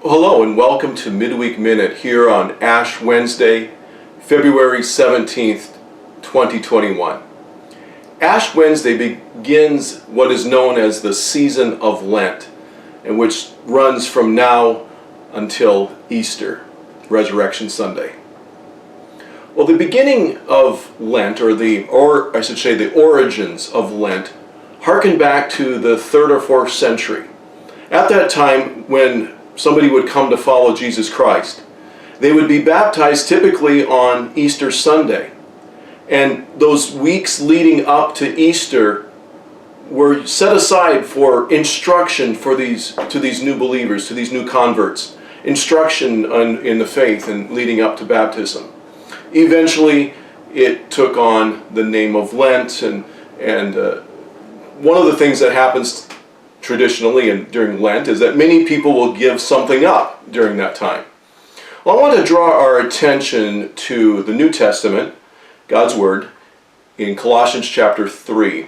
Hello and welcome to Midweek Minute here on Ash Wednesday, February 17th, 2021. Ash Wednesday begins what is known as the season of Lent, and which runs from now until Easter, Resurrection Sunday. Well, the beginning of Lent, or I should say the origins of Lent, harken back to the 3rd or 4th century. At that time, when somebody would come to follow Jesus Christ, they would be baptized typically on Easter Sunday. And those weeks leading up to Easter were set aside for instruction to these new believers, to these new converts. Instruction in the faith and leading up to baptism. Eventually, it took on the name of Lent, and one of the things that happens traditionally and during Lent is that many people will give something up during that time. Well, I want to draw our attention to the New Testament, God's Word, in Colossians chapter 3.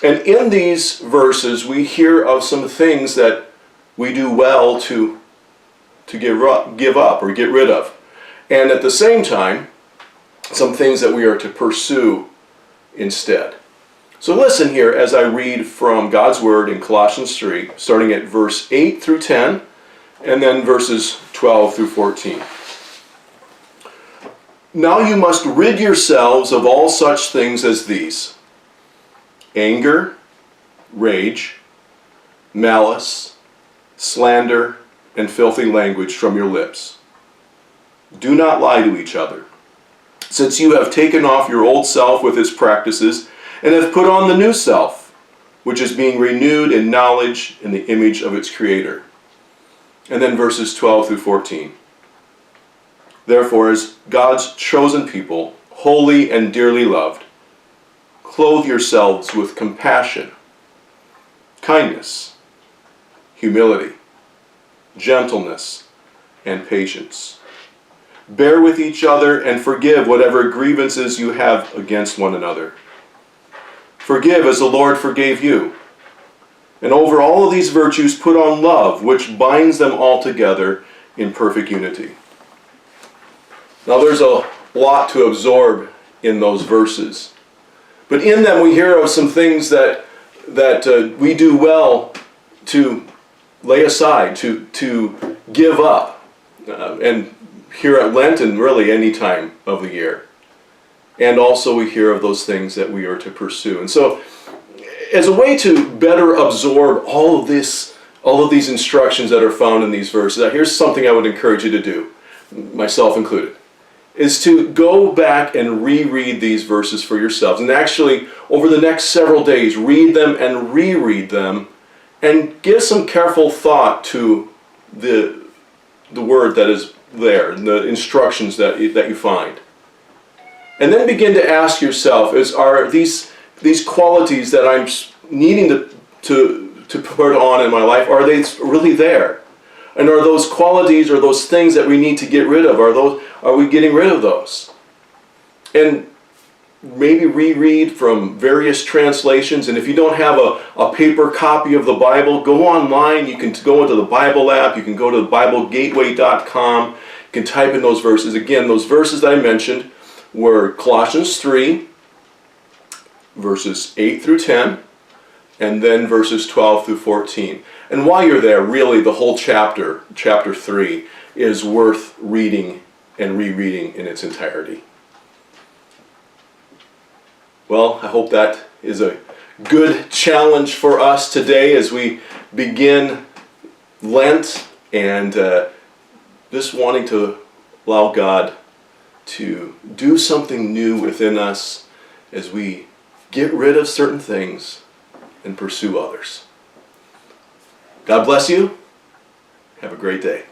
And in these verses we hear of some things that we do well to give up or get rid of. And at the same time, some things that we are to pursue instead. So listen here as I read from God's Word in Colossians 3, starting at verse 8 through 10, and then verses 12 through 14. Now you must rid yourselves of all such things as these: anger, rage, malice, slander, and filthy language from your lips. Do not lie to each other, since you have taken off your old self with its practices, and have put on the new self, which is being renewed in knowledge in the image of its Creator. And then verses 12 through 14. Therefore, as God's chosen people, holy and dearly loved, clothe yourselves with compassion, kindness, humility, gentleness, and patience. Bear with each other and forgive whatever grievances you have against one another. Forgive as the Lord forgave you. And over all of these virtues put on love, which binds them all together in perfect unity. Now there's a lot to absorb in those verses. But in them we hear of some things that we do well to lay aside, to give up. And here at Lent and really any time of the year. And also we hear of those things that we are to pursue. And so, as a way to better absorb all of these instructions that are found in these verses, here's something I would encourage you to do, myself included, is to go back and reread these verses for yourselves. And actually, over the next several days, read them and reread them, and give some careful thought to the word that is there, and the instructions that you find. And then begin to ask yourself, are these qualities that I'm needing to put on in my life, are they really there? And are those qualities or those things that we need to get rid of, are we getting rid of those? And maybe reread from various translations. And if you don't have a paper copy of the Bible, go online. You can go into the Bible app. You can go to BibleGateway.com. You can type in those verses. Again, those verses that I mentioned were Colossians 3, verses 8 through 10, and then verses 12 through 14. And while you're there, really the whole chapter 3, is worth reading and rereading in its entirety. Well, I hope that is a good challenge for us today as we begin Lent and just wanting to allow God to do something new within us as we get rid of certain things and pursue others. God bless you. Have a great day.